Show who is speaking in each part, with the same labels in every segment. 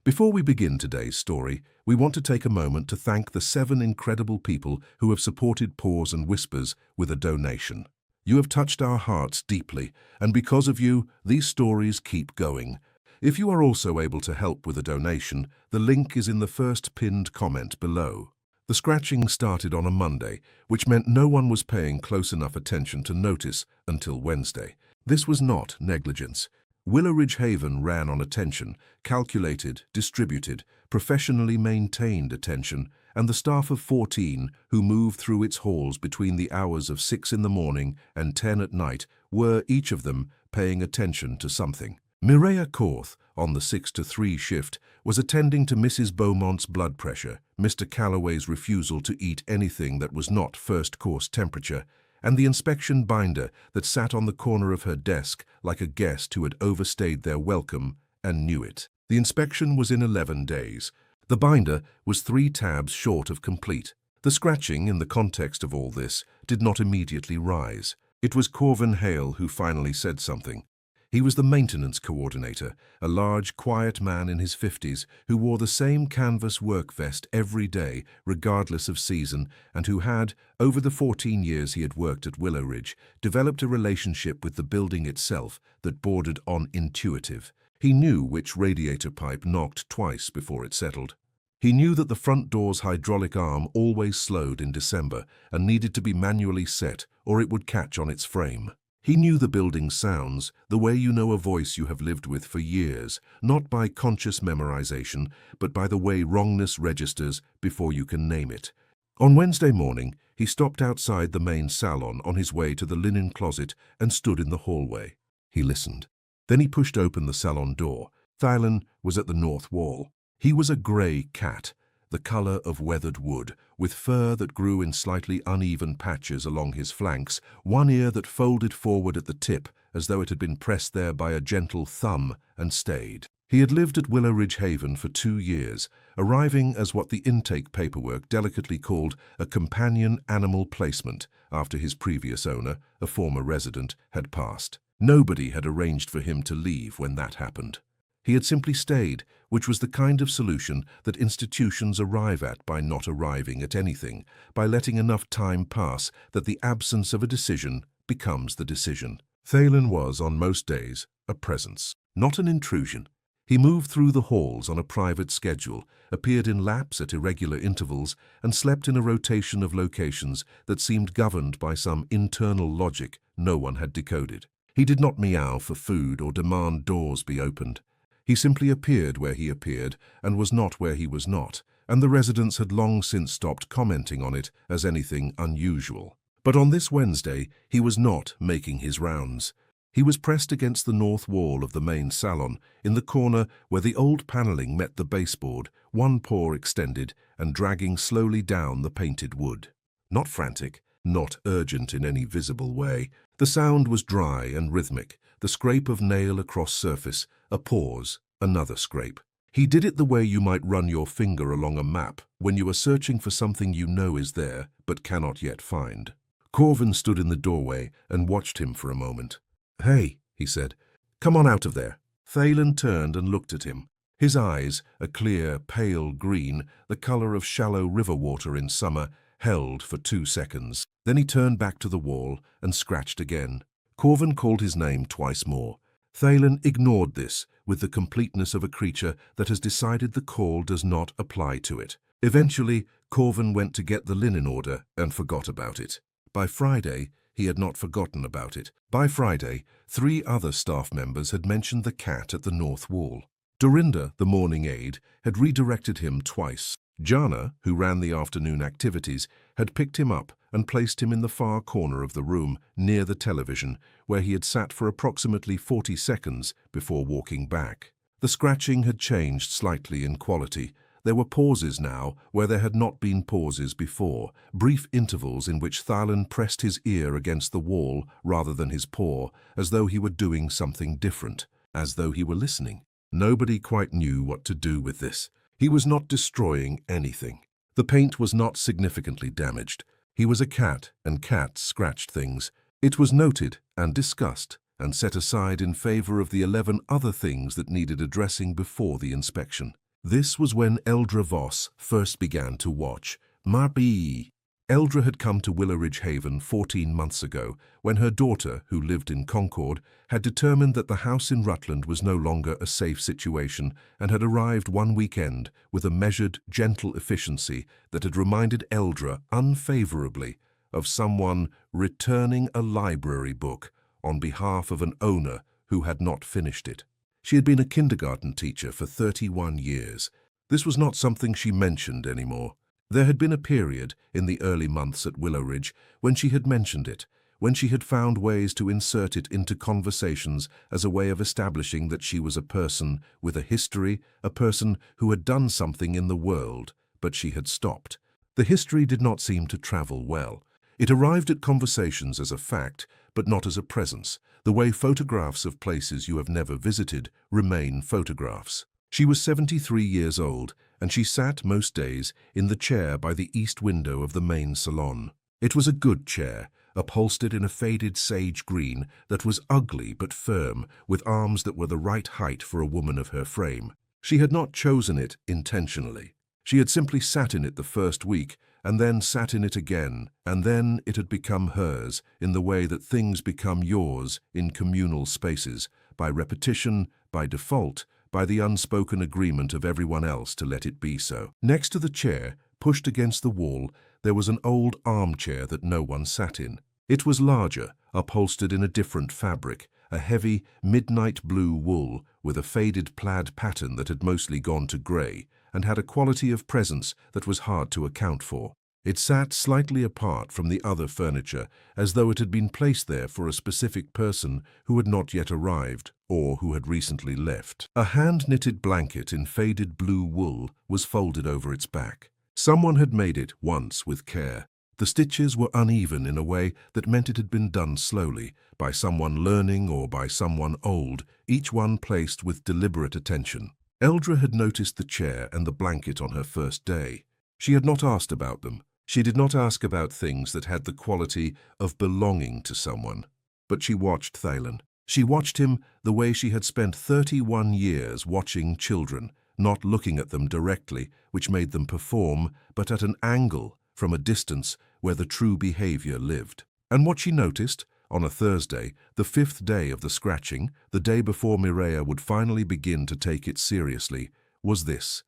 Speaker 1: Before we begin today's story, we want to take a moment to thank the 7 incredible people who have supported Pause and Whispers with a donation. You have touched our hearts deeply, and because of you, these stories keep going. If you are also able to help with a donation, the link is in the first pinned comment below. The scratching started on a Monday, which meant no one was paying close enough attention to notice until Wednesday. This was not negligence. Willow Ridge Haven ran on attention, calculated, distributed, professionally maintained attention, and the staff of 14 who moved through its halls between the hours of 6 in the morning and 10 at night were, each of them, paying attention to something. Mireia Korth, on the 6 to 3 shift, was attending to Mrs. Beaumont's blood pressure, Mr. Calloway's refusal to eat anything that was not first-course temperature, and the inspection binder that sat on the corner of her desk like a guest who had overstayed their welcome and knew it. The inspection was in 11 days. The binder was 3 tabs short of complete. The scratching, in the context of all this, did not immediately rise. It was Corvin Hale who finally said something. He was the maintenance coordinator, a large, quiet man in his 50s who wore the same canvas work vest every day, regardless of season, and who had, over the 14 years he had worked at Willow Ridge, developed a relationship with the building itself that bordered on intuitive. He knew which radiator pipe knocked twice before it settled. He knew that the front door's hydraulic arm always slowed in December and needed to be manually set or it would catch on its frame. He knew the building's sounds, the way you know a voice you have lived with for years, not by conscious memorization, but by the way wrongness registers before you can name it. On Wednesday morning, he stopped outside the main salon on his way to the linen closet and stood in the hallway. He listened. Then he pushed open the salon door. Phalen was at the north wall. He was a grey cat, the color of weathered wood, with fur that grew in slightly uneven patches along his flanks, one ear that folded forward at the tip as though it had been pressed there by a gentle thumb and stayed. He had lived at Willow Ridge Haven for 2 years, arriving as what the intake paperwork delicately called a companion animal placement after his previous owner, a former resident, had passed. Nobody had arranged for him to leave when that happened. He had simply stayed, which was the kind of solution that institutions arrive at by not arriving at anything, by letting enough time pass that the absence of a decision becomes the decision. Phalen was, on most days, a presence, not an intrusion. He moved through the halls on a private schedule, appeared in laps at irregular intervals, and slept in a rotation of locations that seemed governed by some internal logic no one had decoded. He did not meow for food or demand doors be opened. He simply appeared where he appeared and was not where he was not, and the residents had long since stopped commenting on it as anything unusual. But on this Wednesday, he was not making his rounds. He was pressed against the north wall of the main salon, in the corner where the old paneling met the baseboard, one paw extended and dragging slowly down the painted wood. Not frantic, not urgent in any visible way. The sound was dry and rhythmic, the scrape of nail across surface, a pause, another scrape. He did it the way you might run your finger along a map when you are searching for something you know is there but cannot yet find. Corvin stood in the doorway and watched him for a moment. "Hey," he said, "come on out of there." Phalen turned and looked at him. His eyes, a clear, pale green, the color of shallow river water in summer, held for 2 seconds. Then he turned back to the wall and scratched again. Corvin called his name twice more. Phalen ignored this with the completeness of a creature that has decided the call does not apply to it. Eventually, Corvin went to get the linen order and forgot about it. By Friday, he had not forgotten about it. By Friday, 3 other staff members had mentioned the cat at the north wall. Dorinda, the morning aide, had redirected him twice. Jana, who ran the afternoon activities, had picked him up and placed him in the far corner of the room, near the television, where he had sat for approximately 40 seconds before walking back. The scratching had changed slightly in quality. There were pauses now where there had not been pauses before, brief intervals in which Phalen pressed his ear against the wall rather than his paw, as though he were doing something different, as though he were listening. Nobody quite knew what to do with this. He was not destroying anything. The paint was not significantly damaged. He was a cat, and cats scratched things. It was noted and discussed and set aside in favor of the 11 other things that needed addressing before the inspection. This was when Eldra Voss first began to watch. Marby. Eldra had come to Willowridge Haven 14 months ago, when her daughter, who lived in Concord, had determined that the house in Rutland was no longer a safe situation and had arrived one weekend with a measured, gentle efficiency that had reminded Eldra unfavorably of someone returning a library book on behalf of an owner who had not finished it. She had been a kindergarten teacher for 31 years. This was not something she mentioned anymore. There had been a period in the early months at Willowridge when she had mentioned it, when she had found ways to insert it into conversations as a way of establishing that she was a person with a history, a person who had done something in the world, but she had stopped. The history did not seem to travel well. It arrived at conversations as a fact, but not as a presence, the way photographs of places you have never visited remain photographs. She was 73 years old, and she sat most days in the chair by the east window of the main salon. It was a good chair, upholstered in a faded sage green that was ugly but firm, with arms that were the right height for a woman of her frame. She had not chosen it intentionally. She had simply sat in it the first week, and then sat in it again, and then it had become hers in the way that things become yours in communal spaces, by repetition, by default, by the unspoken agreement of everyone else to let it be so. Next to the chair, pushed against the wall, there was an old armchair that no one sat in. It was larger, upholstered in a different fabric, a heavy, midnight blue wool with a faded plaid pattern that had mostly gone to grey, and had a quality of presence that was hard to account for. It sat slightly apart from the other furniture, as though it had been placed there for a specific person who had not yet arrived or who had recently left. A hand-knitted blanket in faded blue wool was folded over its back. Someone had made it once with care. The stitches were uneven in a way that meant it had been done slowly, by someone learning or by someone old, each one placed with deliberate attention. Eldra had noticed the chair and the blanket on her first day. She had not asked about them. She did not ask about things that had the quality of belonging to someone. But she watched Phalen. She watched him the way she had spent 31 years watching children, not looking at them directly, which made them perform, but at an angle, from a distance where the true behavior lived. And what she noticed, on a Thursday, the 5th day of the scratching, the day before Mireia would finally begin to take it seriously, was this.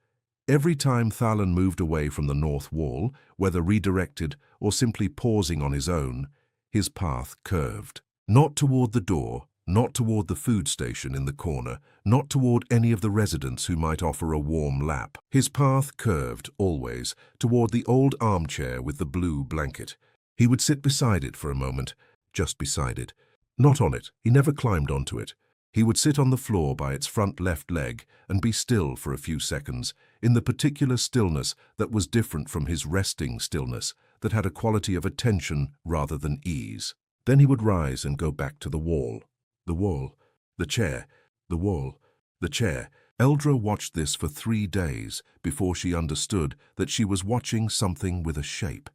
Speaker 1: Every time Phalen moved away from the north wall, whether redirected or simply pausing on his own, his path curved. Not toward the door, not toward the food station in the corner, not toward any of the residents who might offer a warm lap. His path curved, always, toward the old armchair with the blue blanket. He would sit beside it for a moment, just beside it. Not on it, he never climbed onto it. He would sit on the floor by its front left leg and be still for a few seconds, in the particular stillness that was different from his resting stillness, that had a quality of attention rather than ease. Then he would rise and go back to the wall. The wall, the chair, the wall, the chair. Eldra watched this for 3 days before she understood that she was watching something with a shape.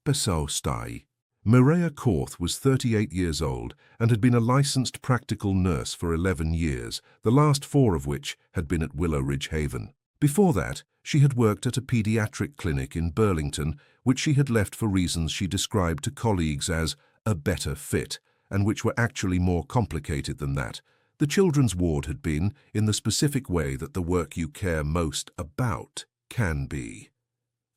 Speaker 1: Pessoa stai. Mireia Korth was 38 years old and had been a licensed practical nurse for 11 years, the last 4 of which had been at Willowridge Haven. Before that, she had worked at a pediatric clinic in Burlington, which she had left for reasons she described to colleagues as a better fit, and which were actually more complicated than that. The children's ward had been, in the specific way that the work you care most about can be.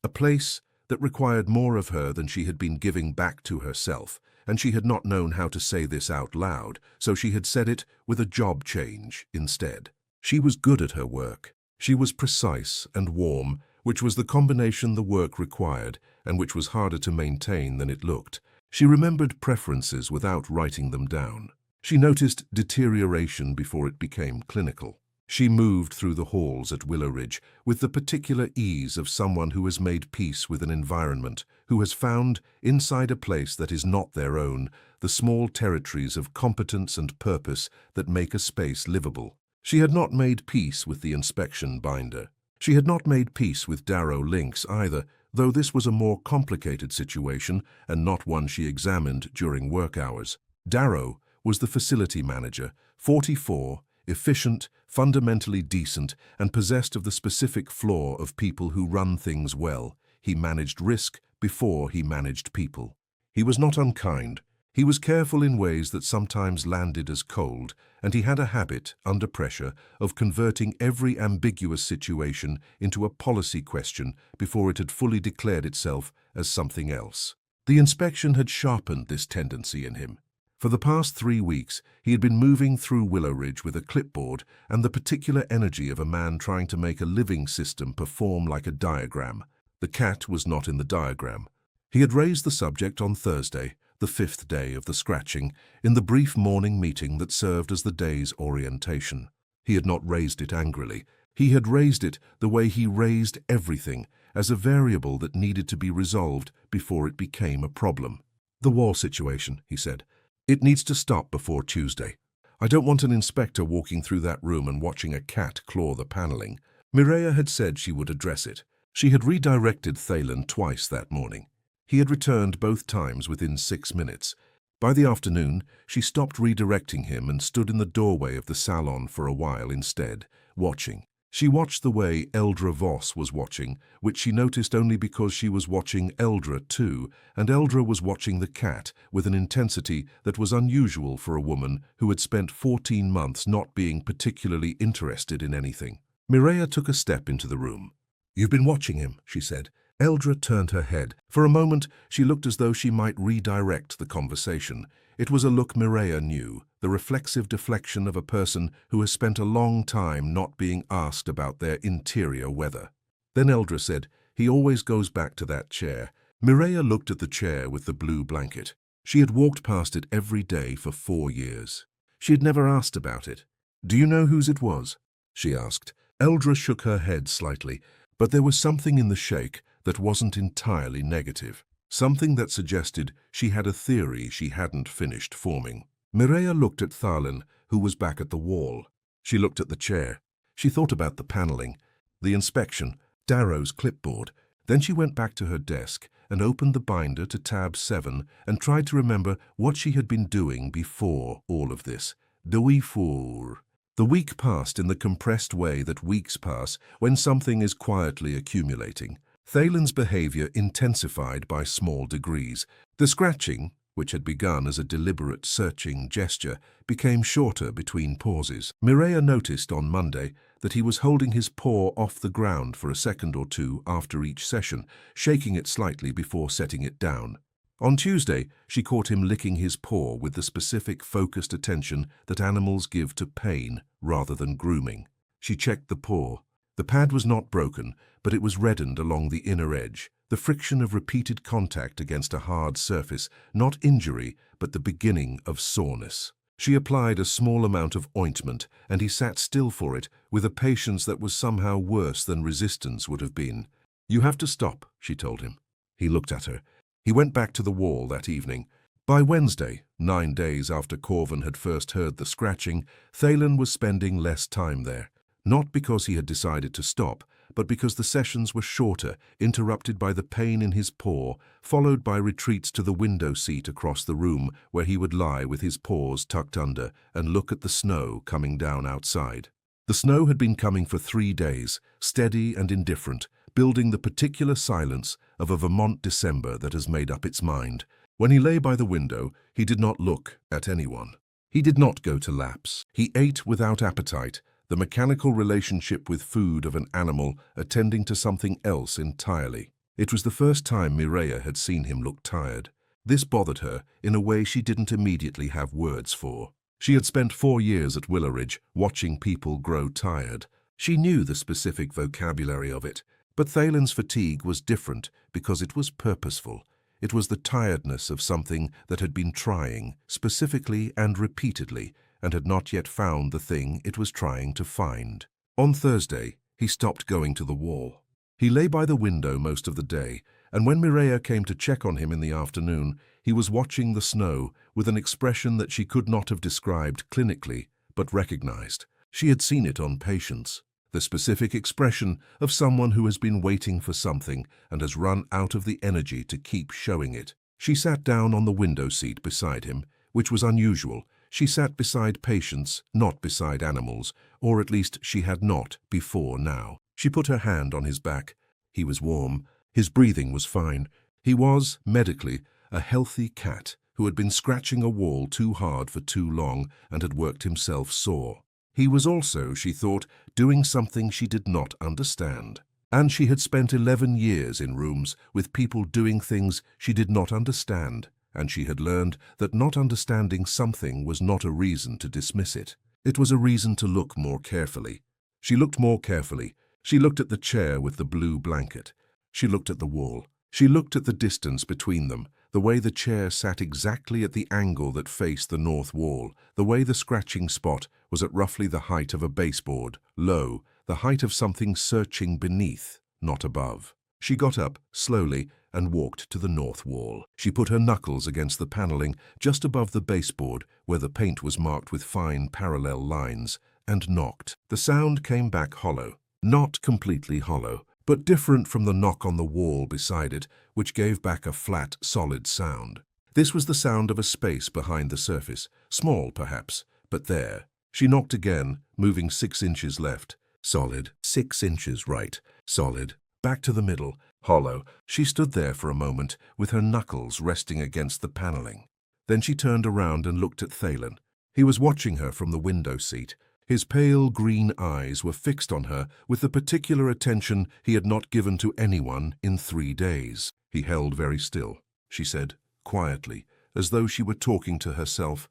Speaker 1: A place that required more of her than she had been giving back to herself, and she had not known how to say this out loud, so she had said it with a job change instead. She was good at her work. She was precise and warm, which was the combination the work required, and which was harder to maintain than it looked. She remembered preferences without writing them down. She noticed deterioration before it became clinical. She moved through the halls at Willowridge with the particular ease of someone who has made peace with an environment, who has found, inside a place that is not their own, the small territories of competence and purpose that make a space livable. She had not made peace with the inspection binder. She had not made peace with Darrow Links either, though this was a more complicated situation and not one she examined during work hours. Darrow was the facility manager, 44, efficient, fundamentally decent, and possessed of the specific flaw of people who run things well. He managed risk before he managed people. He was not unkind. He was careful in ways that sometimes landed as cold, and he had a habit, under pressure, of converting every ambiguous situation into a policy question before it had fully declared itself as something else. The inspection had sharpened this tendency in him. For the past 3 weeks, he had been moving through Willow Ridge with a clipboard and the particular energy of a man trying to make a living system perform like a diagram. The cat was not in the diagram. He had raised the subject on Thursday, the 5th day of the scratching, in the brief morning meeting that served as the day's orientation. He had not raised it angrily. He had raised it the way he raised everything, as a variable that needed to be resolved before it became a problem. "The wall situation," he said. "It needs to stop before Tuesday. I don't want an inspector walking through that room and watching a cat claw the paneling." Mireia had said she would address it. She had redirected Phalen twice that morning. He had returned both times within 6 minutes. By the afternoon, she stopped redirecting him and stood in the doorway of the salon for a while instead, watching. She watched the way Eldra was watching, which she noticed only because she was watching Eldra too, and Eldra was watching the cat with an intensity that was unusual for a woman who had spent 14 months not being particularly interested in anything. Mireia took a step into the room. "You've been watching him," she said. Eldra turned her head. For a moment, she looked as though she might redirect the conversation. It was a look Mireia knew, the reflexive deflection of a person who has spent a long time not being asked about their interior weather. Then Eldra said, "He always goes back to that chair." Mireia looked at the chair with the blue blanket. She had walked past it every day for 4 years. She had never asked about it. "Do you know whose it was?" she asked. Eldra shook her head slightly, but there was something in the shake that wasn't entirely negative. Something that suggested she had a theory she hadn't finished forming. Mireia looked at Phalen, who was back at the wall. She looked at the chair. She thought about the paneling, the inspection, Darrow's clipboard. Then she went back to her desk and opened the binder to tab 7 and tried to remember what she had been doing before all of this. The week passed in the compressed way that weeks pass when something is quietly accumulating. Phalen's behavior intensified by small degrees. The scratching, which had begun as a deliberate searching gesture, became shorter between pauses. Mireia noticed on Monday that he was holding his paw off the ground for a second or two after each session, shaking it slightly before setting it down. On Tuesday, she caught him licking his paw with the specific focused attention that animals give to pain rather than grooming. She checked the paw. The pad was not broken, but it was reddened along the inner edge, the friction of repeated contact against a hard surface, not injury, but the beginning of soreness. She applied a small amount of ointment, and he sat still for it with a patience that was somehow worse than resistance would have been. "You have to stop," she told him. He looked at her. He went back to the wall that evening. By Wednesday, 9 days after Corvin had first heard the scratching, Phalen was spending less time there. Not because he had decided to stop, but because the sessions were shorter, interrupted by the pain in his paw, followed by retreats to the window seat across the room where he would lie with his paws tucked under and look at the snow coming down outside. The snow had been coming for 3 days, steady and indifferent, building the particular silence of a Vermont December that has made up its mind. When he lay by the window, he did not look at anyone. He did not go to laps. He ate without appetite, the mechanical relationship with food of an animal attending to something else entirely. It was the first time Mireia had seen him look tired. This bothered her in a way she didn't immediately have words for. She had spent 4 years at Willow Ridge watching people grow tired. She knew the specific vocabulary of it, but Phalen's fatigue was different because it was purposeful. It was the tiredness of something that had been trying, specifically and repeatedly, and had not yet found the thing it was trying to find. On Thursday, he stopped going to the wall. He lay by the window most of the day, and when Mireia came to check on him in the afternoon, he was watching the snow with an expression that she could not have described clinically, but recognized. She had seen it on patients. The specific expression of someone who has been waiting for something and has run out of the energy to keep showing it. She sat down on the window seat beside him, which was unusual. She sat beside patients, not beside animals, or at least she had not before now. She put her hand on his back. He was warm. His breathing was fine. He was, medically, a healthy cat who had been scratching a wall too hard for too long and had worked himself sore. He was also, she thought, doing something she did not understand. And she had spent 11 years in rooms with people doing things she did not understand, and she had learned that not understanding something was not a reason to dismiss it. It was a reason to look more carefully. She looked more carefully. She looked at the chair with the blue blanket. She looked at the wall. She looked at the distance between them, the way the chair sat exactly at the angle that faced the north wall, the way the scratching spot was at roughly the height of a baseboard, low, the height of something searching beneath, not above. She got up, slowly, and walked to the north wall. She put her knuckles against the paneling just above the baseboard, where the paint was marked with fine parallel lines, and knocked. The sound came back hollow. Not completely hollow, but different from the knock on the wall beside it, which gave back a flat, solid sound. This was the sound of a space behind the surface, small perhaps, but there. She knocked again, moving 6 inches left. Solid. 6 inches right. Solid. Back to the middle. Hollow. She stood there for a moment, with her knuckles resting against the paneling. Then she turned around and looked at Phalen. He was watching her from the window seat. His pale green eyes were fixed on her with the particular attention he had not given to anyone in 3 days. He held very still. She said, quietly, as though she were talking to herself,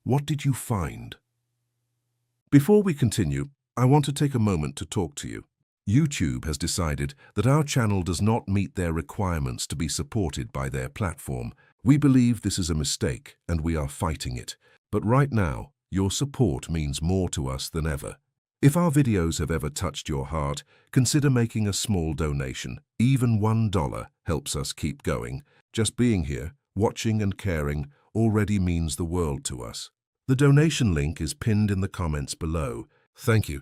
Speaker 1: "What did you find?" Before we continue, I want to take a moment to talk to you. YouTube has decided that our channel does not meet their requirements to be supported by their platform. We believe this is a mistake and we are fighting it. But right now, your support means more to us than ever. If our videos have ever touched your heart, consider making a small donation. Even $1 helps us keep going. Just being here, watching and caring, already means the world to us. The donation link is pinned in the comments below. Thank you.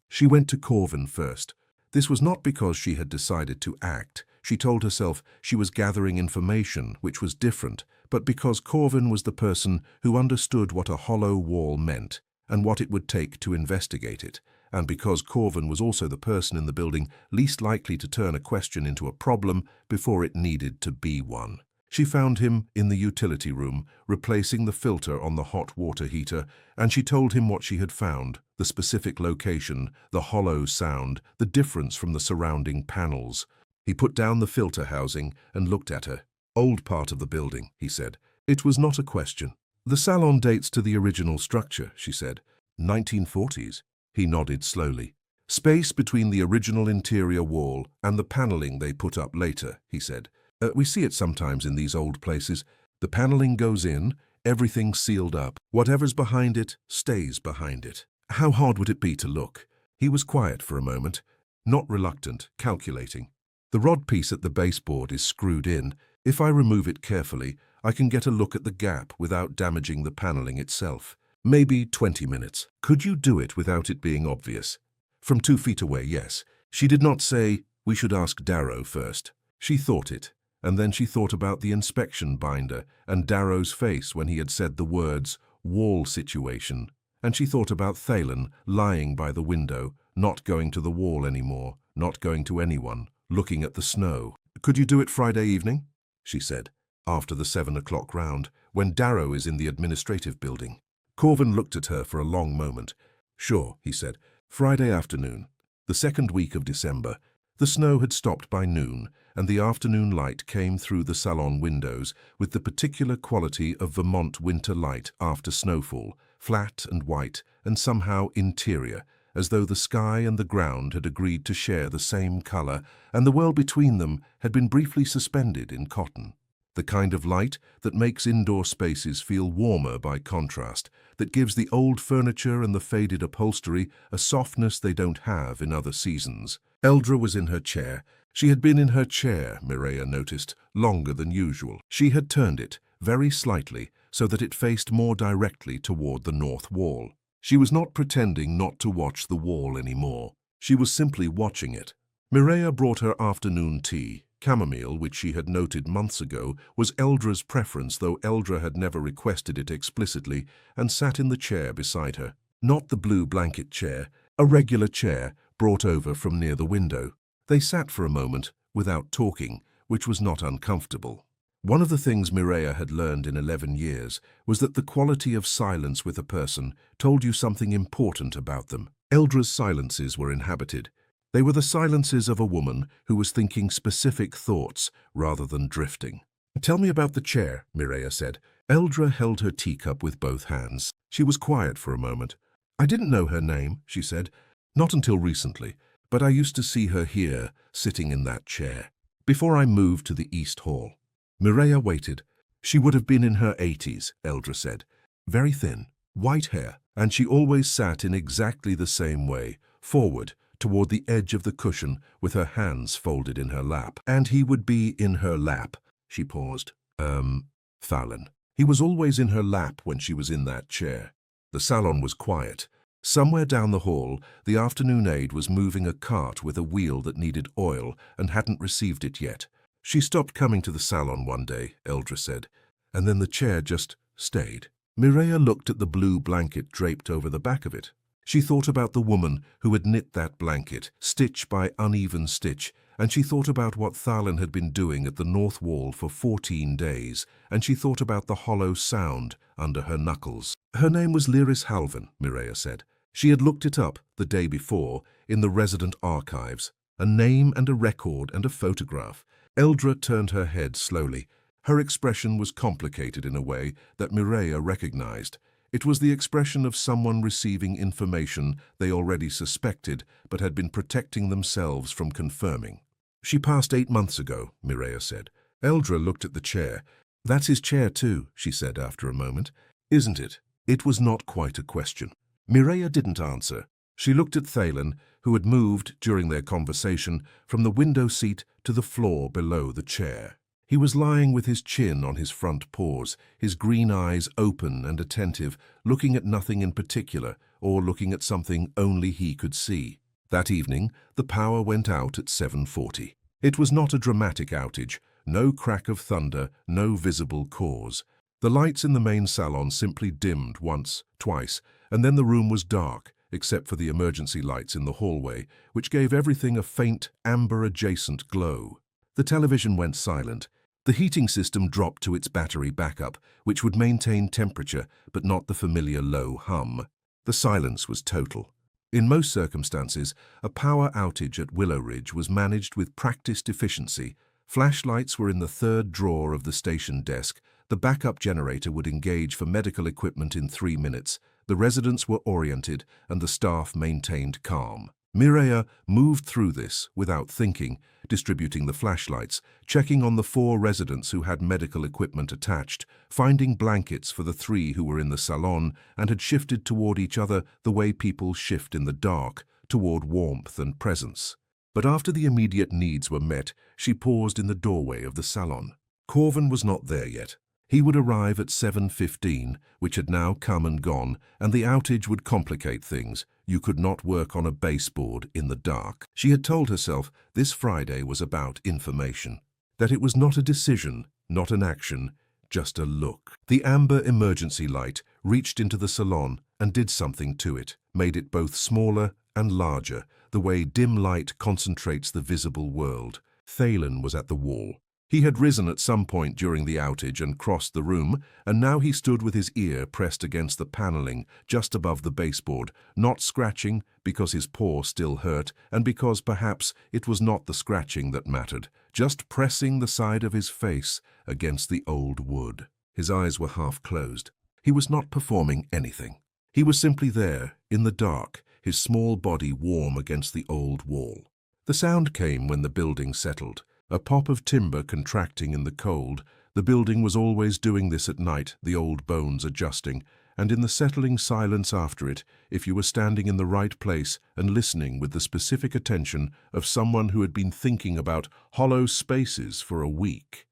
Speaker 1: She went to Corvin first. This was not because she had decided to act. She told herself she was gathering information, which was different, but because Corvin was the person who understood what a hollow wall meant and what it would take to investigate it, and because Corvin was also the person in the building least likely to turn a question into a problem before it needed to be one. She found him in the utility room, replacing the filter on the hot water heater, and she told him what she had found, the specific location, the hollow sound, the difference from the surrounding panels. He put down the filter housing and looked at her. "Old part of the building," he said. It was not a question. "The salon dates to the original structure," she said. 1940s. He nodded slowly. "Space between the original interior wall and the paneling they put up later," he said. We see it sometimes in these old places. The paneling goes in, everything's sealed up. Whatever's behind it stays behind it. How hard would it be to look?" He was quiet for a moment, not reluctant, calculating. "The rod piece at the baseboard is screwed in. If I remove it carefully, I can get a look at the gap without damaging the paneling itself. Maybe 20 minutes. Could you do it without it being obvious?" From 2 feet away, yes. She did not say, "We should ask Darrow first." She thought it. And then she thought about the inspection binder and Darrow's face when he had said the words, "wall situation." And she thought about Phalen lying by the window, not going to the wall anymore, not going to anyone, looking at the snow. "Could you do it Friday evening?" she said, after the 7 o'clock round, when Darrow is in the administrative building. Corvin looked at her for a long moment. "Sure," he said. "Friday afternoon, the 2nd week of December." The snow had stopped by noon, and the afternoon light came through the salon windows with the particular quality of Vermont winter light after snowfall, flat and white and somehow interior, as though the sky and the ground had agreed to share the same color, and the world between them had been briefly suspended in cotton. The kind of light that makes indoor spaces feel warmer by contrast, that gives the old furniture and the faded upholstery a softness they don't have in other seasons. Eldra was in her chair. She had been in her chair, Mireia noticed, longer than usual. She had turned it, very slightly, so that it faced more directly toward the north wall. She was not pretending not to watch the wall anymore. She was simply watching it. Mireia brought her afternoon tea. Chamomile, which she had noted months ago, was Eldra's preference, though Eldra had never requested it explicitly, and sat in the chair beside her. Not the blue blanket chair, a regular chair brought over from near the window. They sat for a moment, without talking, which was not uncomfortable. One of the things Mireia had learned in 11 years was that the quality of silence with a person told you something important about them. Eldra's silences were inhabited. They were the silences of a woman who was thinking specific thoughts rather than drifting. "Tell me about the chair," Mireia said. Eldra held her teacup with both hands. She was quiet for a moment. "I didn't know her name," she said. "Not until recently, but I used to see her here, sitting in that chair, before I moved to the East Hall." Mireia waited. "She would have been in her 80s, Eldra said. "Very thin, white hair, and she always sat in exactly the same way, forward, toward the edge of the cushion, with her hands folded in her lap. And he would be in her lap." She paused. Phalen. "He was always in her lap when she was in that chair." The salon was quiet. Somewhere down the hall, the afternoon aide was moving a cart with a wheel that needed oil and hadn't received it yet. "She stopped coming to the salon one day," Eldra said, "and then the chair just stayed." Mireia looked at the blue blanket draped over the back of it. She thought about the woman who had knit that blanket, stitch by uneven stitch, and she thought about what Phalen had been doing at the north wall for 14 days, and she thought about the hollow sound under her knuckles. "Her name was Lyris Halvan," Mireia said. She had looked it up the day before in the resident archives. A name and a record and a photograph. Eldra turned her head slowly. Her expression was complicated in a way that Mireia recognized. It was the expression of someone receiving information they already suspected but had been protecting themselves from confirming. "She passed 8 months ago," Mireia said. Eldra looked at the chair. "That's his chair too," she said after a moment. "Isn't it?" It was not quite a question. Mireia didn't answer. She looked at Phalen, who had moved, during their conversation, from the window seat to the floor below the chair. He was lying with his chin on his front paws, his green eyes open and attentive, looking at nothing in particular, or looking at something only he could see. That evening, the power went out at 7:40. It was not a dramatic outage, no crack of thunder, no visible cause. The lights in the main salon simply dimmed once, twice, and then the room was dark, except for the emergency lights in the hallway, which gave everything a faint, amber-adjacent glow. The television went silent. The heating system dropped to its battery backup, which would maintain temperature, but not the familiar low hum. The silence was total. In most circumstances, a power outage at Willow Ridge was managed with practiced efficiency. Flashlights were in the third drawer of the station desk. The backup generator would engage for medical equipment in 3 minutes. The residents were oriented, and the staff maintained calm. Mireia moved through this without thinking, distributing the flashlights, checking on the 4 residents who had medical equipment attached, finding blankets for the 3 who were in the salon and had shifted toward each other the way people shift in the dark, toward warmth and presence. But after the immediate needs were met, she paused in the doorway of the salon. Corvin was not there yet. He would arrive at 7:15, which had now come and gone, and the outage would complicate things. You could not work on a baseboard in the dark. She had told herself this Friday was about information, that it was not a decision, not an action, just a look. The amber emergency light reached into the salon and did something to it, made it both smaller and larger, the way dim light concentrates the visible world. Phalen was at the wall. He had risen at some point during the outage and crossed the room, and now he stood with his ear pressed against the paneling just above the baseboard, not scratching because his paw still hurt and because perhaps it was not the scratching that mattered, just pressing the side of his face against the old wood. His eyes were half closed. He was not performing anything. He was simply there, in the dark, his small body warm against the old wall. The sound came when the building settled. A pop of timber contracting in the cold. The building was always doing this at night, the old bones adjusting, and in the settling silence after it, if you were standing in the right place and listening with the specific attention of someone who had been thinking about hollow spaces for a week.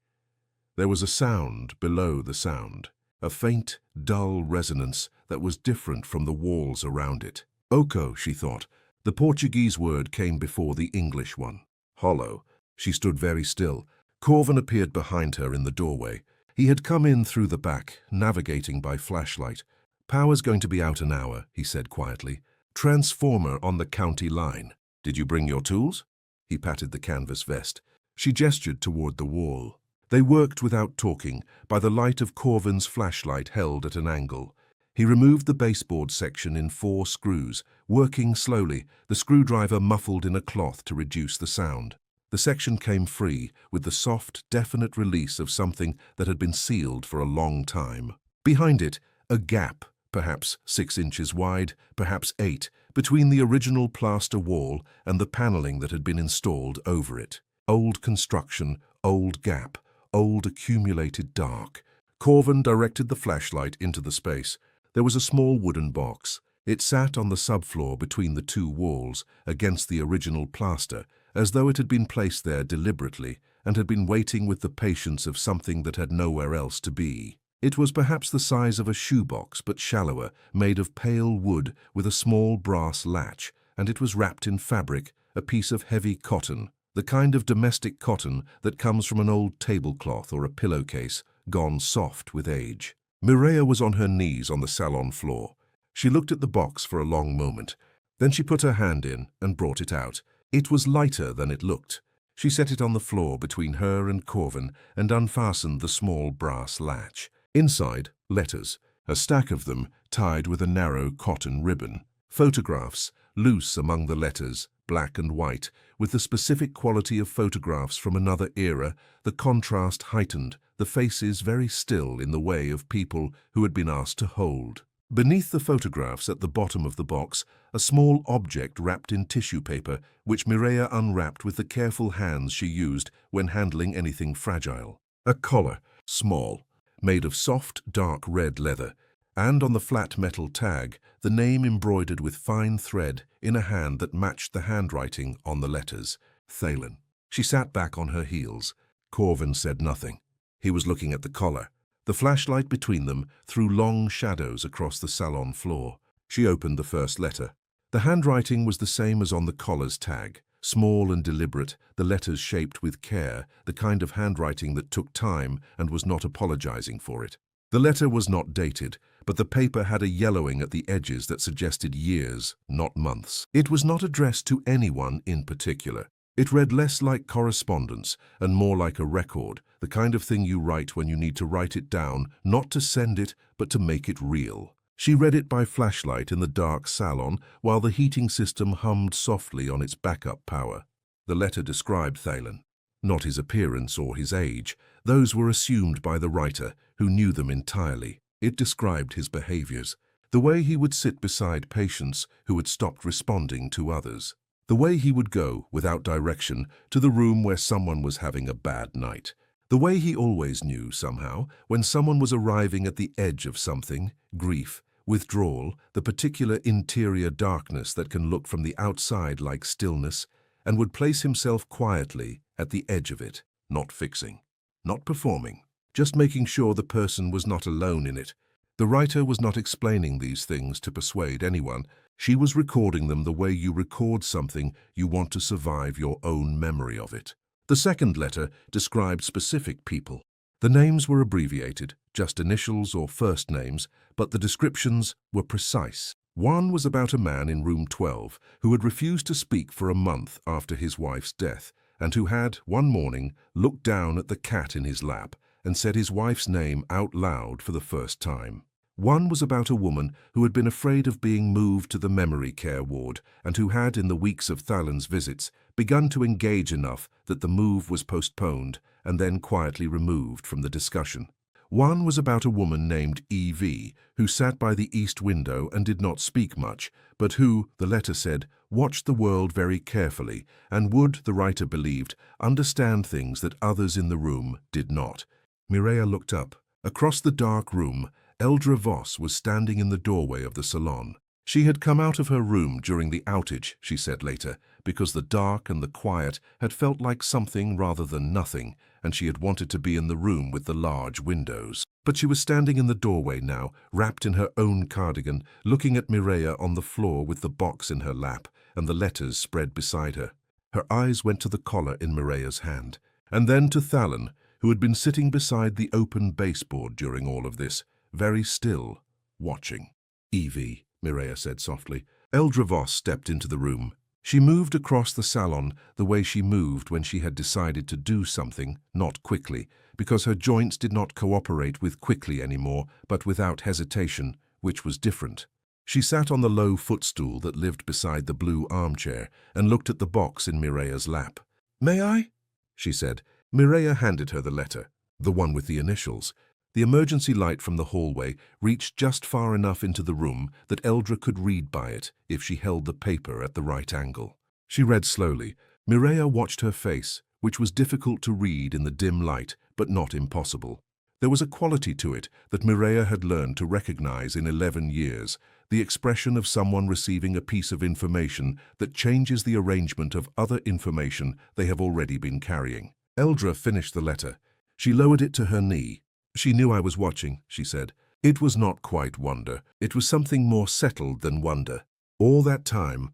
Speaker 1: There was a sound below the sound, a faint, dull resonance that was different from the walls around it. Oko, she thought. The Portuguese word came before the English one. Hollow. She stood very still. Corvin appeared behind her in the doorway. He had come in through the back, navigating by flashlight. "Power's going to be out an hour," he said quietly. "Transformer on the county line. Did you bring your tools?" He patted the canvas vest. She gestured toward the wall. They worked without talking, by the light of Corvin's flashlight held at an angle. He removed the baseboard section in 4 screws, working slowly, the screwdriver muffled in a cloth to reduce the sound. The section came free, with the soft, definite release of something that had been sealed for a long time. Behind it, a gap, perhaps 6 inches wide, perhaps 8, between the original plaster wall and the paneling that had been installed over it. Old construction, old gap, old accumulated dark. Corvin directed the flashlight into the space. There was a small wooden box. It sat on the subfloor between the 2 walls, against the original plaster, as though it had been placed there deliberately and had been waiting with the patience of something that had nowhere else to be. It was perhaps the size of a shoebox, but shallower, made of pale wood with a small brass latch, and it was wrapped in fabric, a piece of heavy cotton, the kind of domestic cotton that comes from an old tablecloth or a pillowcase, gone soft with age. Mireia was on her knees on the salon floor. She looked at the box for a long moment. Then she put her hand in and brought it out. It was lighter than it looked. She set it on the floor between her and Corvin and unfastened the small brass latch. Inside, letters, a stack of them tied with a narrow cotton ribbon. Photographs, loose among the letters, black and white, with the specific quality of photographs from another era, the contrast heightened, the faces very still in the way of people who had been asked to hold. Beneath the photographs at the bottom of the box, a small object wrapped in tissue paper, which Mireia unwrapped with the careful hands she used when handling anything fragile. A collar, small, made of soft, dark red leather, and on the flat metal tag, the name embroidered with fine thread in a hand that matched the handwriting on the letters, Phalen. She sat back on her heels. Corvin said nothing. He was looking at the collar. The flashlight between them threw long shadows across the salon floor. She opened the first letter. The handwriting was the same as on the collar's tag, small and deliberate, the letters shaped with care, the kind of handwriting that took time and was not apologizing for it. The letter was not dated, but the paper had a yellowing at the edges that suggested years, not months. It was not addressed to anyone in particular. It read less like correspondence and more like a record, the kind of thing you write when you need to write it down, not to send it, but to make it real. She read it by flashlight in the dark salon while the heating system hummed softly on its backup power. The letter described Phalen. Not his appearance or his age. Those were assumed by the writer, who knew them entirely. It described his behaviors. The way he would sit beside patients who had stopped responding to others. The way he would go, without direction, to the room where someone was having a bad night. The way he always knew, somehow, when someone was arriving at the edge of something, grief, withdrawal, the particular interior darkness that can look from the outside like stillness, and would place himself quietly at the edge of it, not fixing, not performing, just making sure the person was not alone in it. The writer was not explaining these things to persuade anyone. She was recording them the way you record something you want to survive your own memory of it. The second letter described specific people. The names were abbreviated, just initials or first names, but the descriptions were precise. One was about a man in room 12 who had refused to speak for a month after his wife's death, and who had, one morning, looked down at the cat in his lap and said his wife's name out loud for the first time. One was about a woman who had been afraid of being moved to the memory care ward and who had, in the weeks of Phalen's visits, begun to engage enough that the move was postponed and then quietly removed from the discussion. One was about a woman named E.V., who sat by the east window and did not speak much, but who, the letter said, watched the world very carefully and would, the writer believed, understand things that others in the room did not. Mireia looked up. Across the dark room, Eldra Voss was standing in the doorway of the salon. She had come out of her room during the outage, she said later, because the dark and the quiet had felt like something rather than nothing, and she had wanted to be in the room with the large windows. But she was standing in the doorway now, wrapped in her own cardigan, looking at Mireia on the floor with the box in her lap and the letters spread beside her. Her eyes went to the collar in Mireya's hand, and then to Phalen, who had been sitting beside the open baseboard during all of this, very still, watching. "Evie," Mireya said softly. Eldra Voss stepped into the room. She moved across the salon the way she moved when she had decided to do something, not quickly, because her joints did not cooperate with quickly anymore, but without hesitation, which was different. She sat on the low footstool that lived beside the blue armchair and looked at the box in Mireya's lap. "May I?" she said. Mireya handed her the letter, the one with the initials. The emergency light from the hallway reached just far enough into the room that Eldra could read by it if she held the paper at the right angle. She read slowly. Mireya watched her face, which was difficult to read in the dim light, but not impossible. There was a quality to it that Mireya had learned to recognize in 11 years, the expression of someone receiving a piece of information that changes the arrangement of other information they have already been carrying. Eldra finished the letter. She lowered it to her knee. "She knew I was watching," she said. "It was not quite wonder. It was something more settled than wonder. All that time."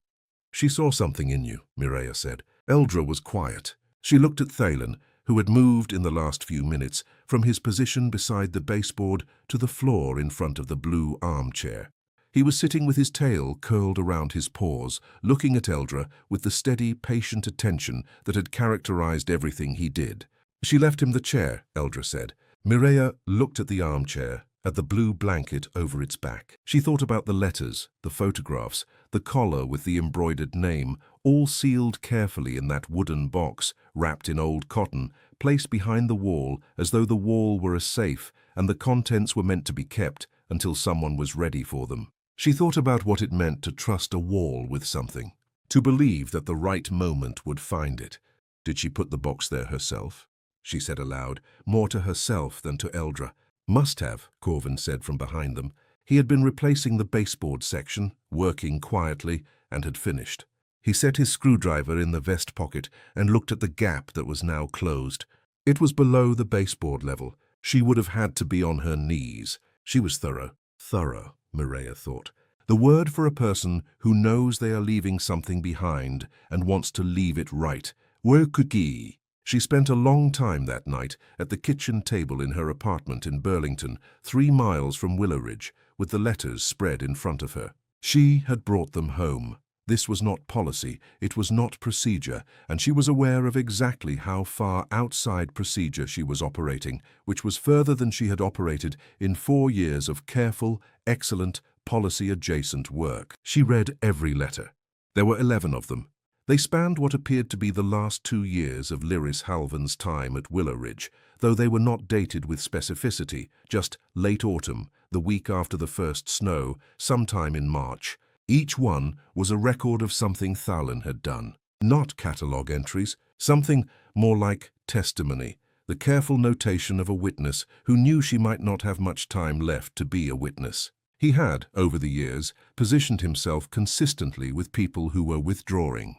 Speaker 1: "She saw something in you," Mireya said. Eldra was quiet. She looked at Phalen, who had moved in the last few minutes from his position beside the baseboard to the floor in front of the blue armchair. He was sitting with his tail curled around his paws, looking at Eldra with the steady, patient attention that had characterized everything he did. "She left him the chair," Eldra said. Mireya looked at the armchair, at the blue blanket over its back. She thought about the letters, the photographs, the collar with the embroidered name, all sealed carefully in that wooden box, wrapped in old cotton, placed behind the wall as though the wall were a safe and the contents were meant to be kept until someone was ready for them. She thought about what it meant to trust a wall with something, to believe that the right moment would find it. Did she put the box there herself? She said aloud, more to herself than to Eldra. "Must have," Corvin said from behind them. He had been replacing the baseboard section, working quietly, and had finished. He set his screwdriver in the vest pocket and looked at the gap that was now closed. It was below the baseboard level. She would have had to be on her knees. She was thorough. Thorough, Mireya thought. The word for a person who knows they are leaving something behind and wants to leave it right. Workuki. She spent a long time that night at the kitchen table in her apartment in Burlington, 3 miles from Willow Ridge, with the letters spread in front of her. She had brought them home. This was not policy, it was not procedure, and she was aware of exactly how far outside procedure she was operating, which was further than she had operated in 4 years of careful, excellent, policy-adjacent work. She read every letter. There were 11 of them. They spanned what appeared to be the last 2 years of Lyris Halvan's time at Willow Ridge, though they were not dated with specificity, just late autumn, the week after the first snow, sometime in March. Each one was a record of something Phalen had done. Not catalogue entries, something more like testimony, the careful notation of a witness who knew she might not have much time left to be a witness. He had, over the years, positioned himself consistently with people who were withdrawing.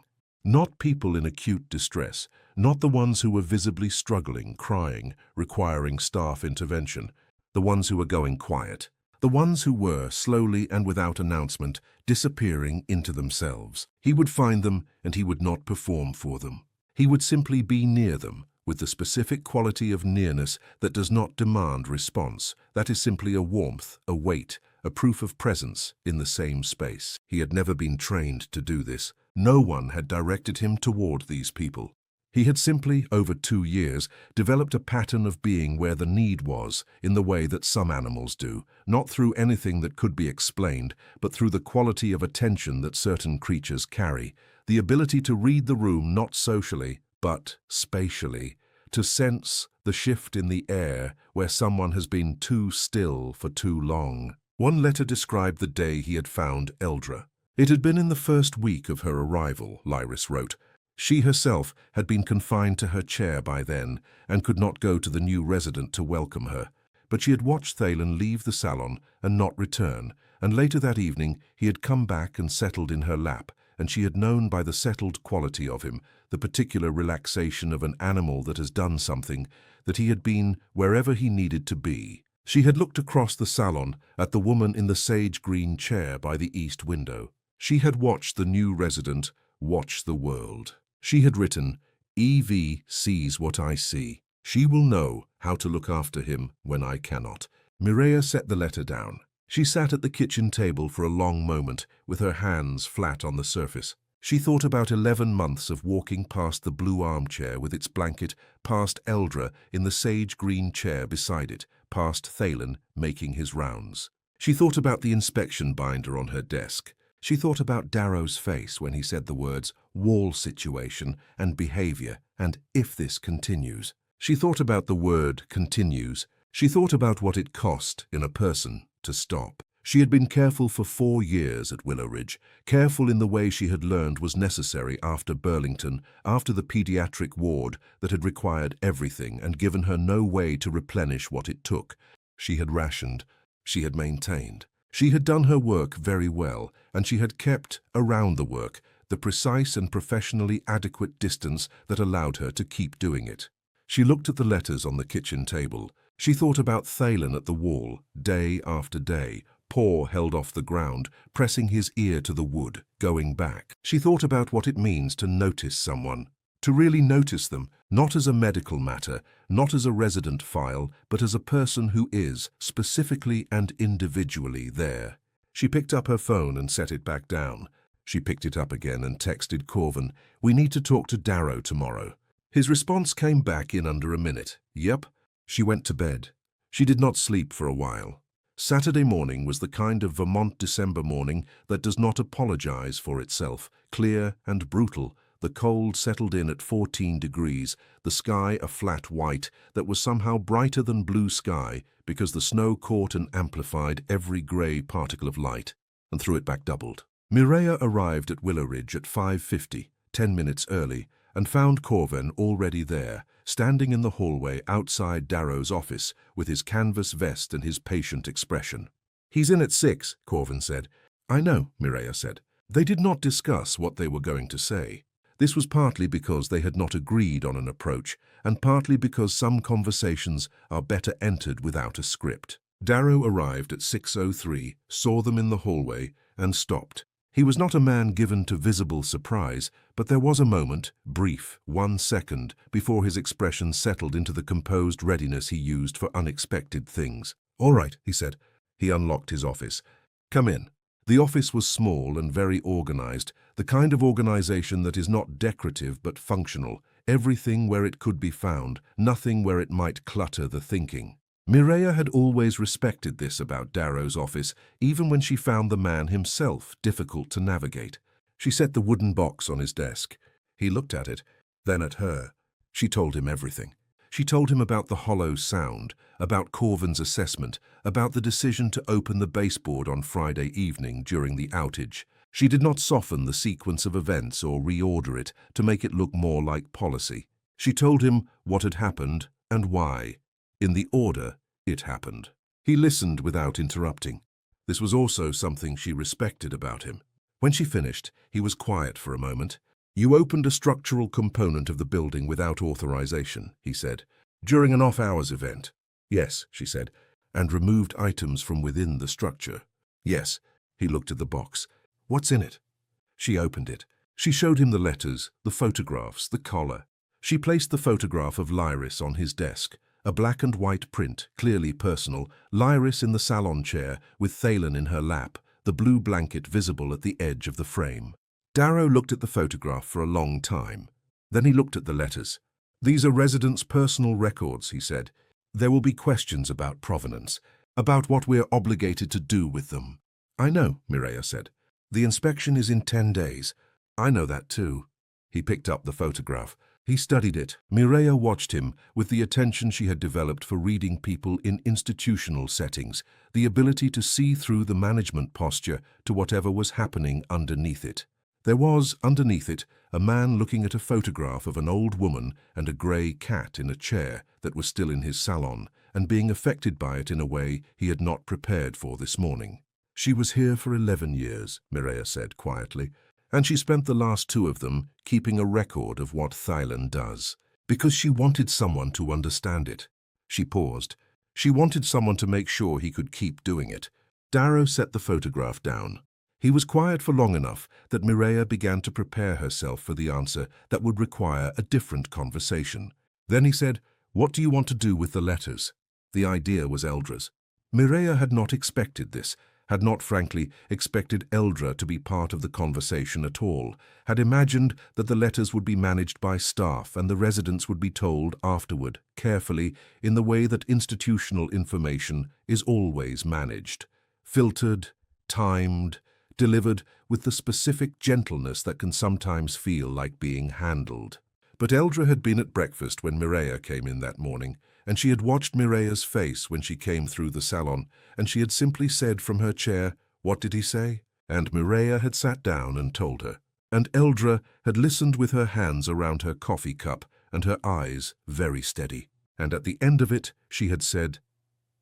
Speaker 1: Not people in acute distress, not the ones who were visibly struggling, crying, requiring staff intervention, the ones who were going quiet, the ones who were, slowly and without announcement, disappearing into themselves. He would find them and he would not perform for them. He would simply be near them, with the specific quality of nearness that does not demand response, that is simply a warmth, a weight, a proof of presence in the same space. He had never been trained to do this. No one had directed him toward these people. He had simply, over 2 years, developed a pattern of being where the need was, in the way that some animals do, not through anything that could be explained, but through the quality of attention that certain creatures carry, the ability to read the room not socially, but spatially, to sense the shift in the air where someone has been too still for too long. One letter described the day he had found Eldra. It had been in the first week of her arrival, Lyris wrote. She herself had been confined to her chair by then and could not go to the new resident to welcome her. But she had watched Phalen leave the salon and not return, and later that evening he had come back and settled in her lap, and she had known by the settled quality of him, the particular relaxation of an animal that has done something, that he had been wherever he needed to be. She had looked across the salon at the woman in the sage-green chair by the east window. She had watched the new resident watch the world. She had written, "Evie sees what I see. She will know how to look after him when I cannot." Mireia set the letter down. She sat at the kitchen table for a long moment, with her hands flat on the surface. She thought about 11 months of walking past the blue armchair with its blanket, past Eldra in the sage-green chair beside it, past Phalen making his rounds. She thought about the inspection binder on her desk. She thought about Darrow's face when he said the words "wall situation" and "behavior" and "if this continues." She thought about the word "continues." She thought about what it cost in a person to stop. She had been careful for 4 years at Willow Ridge, careful in the way she had learned was necessary after Burlington, after the pediatric ward that had required everything and given her no way to replenish what it took. She had rationed. She had maintained. She had done her work very well, and she had kept, around the work, the precise and professionally adequate distance that allowed her to keep doing it. She looked at the letters on the kitchen table. She thought about Phalen at the wall, day after day, paw held off the ground, pressing his ear to the wood, going back. She thought about what it means to notice someone, to really notice them, not as a medical matter, not as a resident file, but as a person who is, specifically and individually, there. She picked up her phone and set it back down. She picked it up again and texted Corvin, "We need to talk to Darrow tomorrow." His response came back in under a minute. "Yep." She went to bed. She did not sleep for a while. Saturday morning was the kind of Vermont December morning that does not apologize for itself, clear and brutal. The cold settled in at 14 degrees, the sky a flat white that was somehow brighter than blue sky because the snow caught and amplified every grey particle of light and threw it back doubled. Mireia arrived at Willow Ridge at 5:50, 10 minutes early, and found Corvin already there, standing in the hallway outside Darrow's office with his canvas vest and his patient expression. "He's in at 6, Corvin said. "I know," Mireia said. They did not discuss what they were going to say. This was partly because they had not agreed on an approach, and partly because some conversations are better entered without a script. Darrow arrived at 6:03, saw them in the hallway, and stopped. He was not a man given to visible surprise, but there was a moment, brief, 1 second, before his expression settled into the composed readiness he used for unexpected things. "All right," he said. He unlocked his office. "Come in." The office was small and very organized, the kind of organization that is not decorative but functional, everything where it could be found, nothing where it might clutter the thinking. Mireia had always respected this about Darrow's office, even when she found the man himself difficult to navigate. She set the wooden box on his desk. He looked at it, then at her. She told him everything. She told him about the hollow sound, about Corvin's assessment, about the decision to open the baseboard on Friday evening during the outage. She did not soften the sequence of events or reorder it to make it look more like policy. She told him what had happened and why. In the order it happened. He listened without interrupting. This was also something she respected about him. When she finished, he was quiet for a moment. "You opened a structural component of the building without authorization," he said, "during an off-hours event." "Yes," she said, "and removed items from within the structure." "Yes." He looked at the box. "What's in it?" She opened it. She showed him the letters, the photographs, the collar. She placed the photograph of Lyris on his desk. A black and white print, clearly personal, Lyris in the salon chair with Phalen in her lap, the blue blanket visible at the edge of the frame. Darrow looked at the photograph for a long time. Then he looked at the letters. "These are residents' personal records," he said. "There will be questions about provenance, about what we're obligated to do with them." "I know," Mireia said. "The inspection is in 10 days. I know that too." He picked up the photograph. He studied it. Mireia watched him with the attention she had developed for reading people in institutional settings, the ability to see through the management posture to whatever was happening underneath it. There was, underneath it, a man looking at a photograph of an old woman and a grey cat in a chair that was still in his salon, and being affected by it in a way he had not prepared for this morning. "She was here for 11 years, Mireia said quietly, and she spent the last 2 of them keeping a record of what Phalen does, because she wanted someone to understand it." She paused. She wanted someone to make sure he could keep doing it. Darrow set the photograph down. He was quiet for long enough that Mireia began to prepare herself for the answer that would require a different conversation. Then he said, "What do you want to do with the letters?" The idea was Eldra's. Mireia had not expected this, had not frankly expected Eldra to be part of the conversation at all, had imagined that the letters would be managed by staff and the residents would be told afterward, carefully, in the way that institutional information is always managed. Filtered, timed, delivered with the specific gentleness that can sometimes feel like being handled. But Eldra had been at breakfast when Mireia came in that morning, and she had watched Mireia's face when she came through the salon, and she had simply said from her chair, "What did he say?" And Mireia had sat down and told her. And Eldra had listened with her hands around her coffee cup and her eyes very steady. And at the end of it, she had said,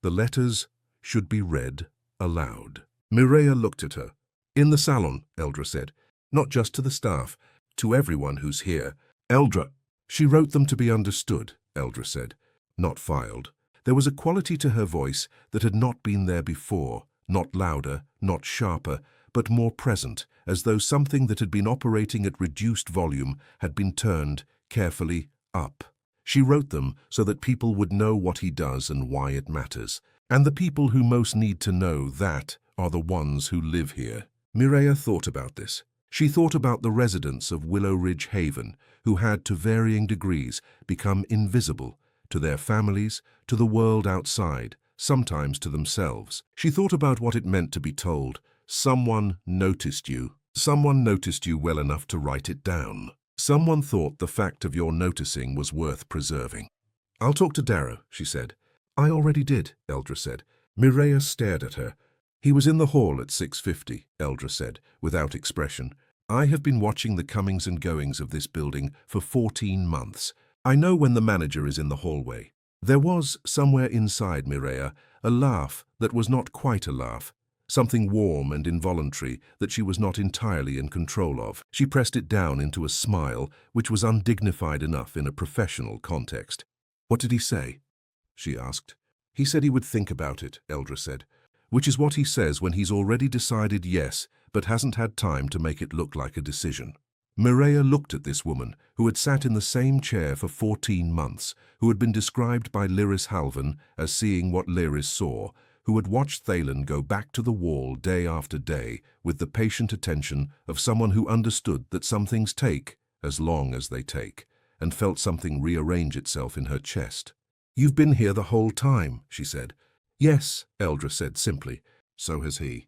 Speaker 1: "The letters should be read aloud." Mireia looked at her. "In the salon," Eldra said. "Not just to the staff, to everyone who's here." "Eldra." "She wrote them to be understood," Eldra said. "Not filed." There was a quality to her voice that had not been there before, not louder, not sharper, but more present, as though something that had been operating at reduced volume had been turned, carefully, up. She wrote them so that people would know what he does and why it matters. And the people who most need to know that are the ones who live here. Mireia thought about this. She thought about the residents of Willow Ridge Haven, who had, to varying degrees, become invisible, to their families, to the world outside, sometimes to themselves. She thought about what it meant to be told, "Someone noticed you. Someone noticed you well enough to write it down. Someone thought the fact of your noticing was worth preserving." "I'll talk to Darrow," she said. "I already did," Eldra said. Mireia stared at her. "He was in the hall at 6:50, Eldra said, without expression. "I have been watching the comings and goings of this building for 14 months. I know when the manager is in the hallway." There was, somewhere inside Mireia, a laugh that was not quite a laugh, something warm and involuntary that she was not entirely in control of. She pressed it down into a smile which was undignified enough in a professional context. "What did he say?" she asked. "He said he would think about it," Eldra said. "Which is what he says when he's already decided yes, but hasn't had time to make it look like a decision." Mireia looked at this woman, who had sat in the same chair for 14 months, who had been described by Lyris Halvan as seeing what Lyris saw, who had watched Phalen go back to the wall day after day with the patient attention of someone who understood that some things take as long as they take, and felt something rearrange itself in her chest. "You've been here the whole time," she said. "Yes," Eldra said simply. "So has he."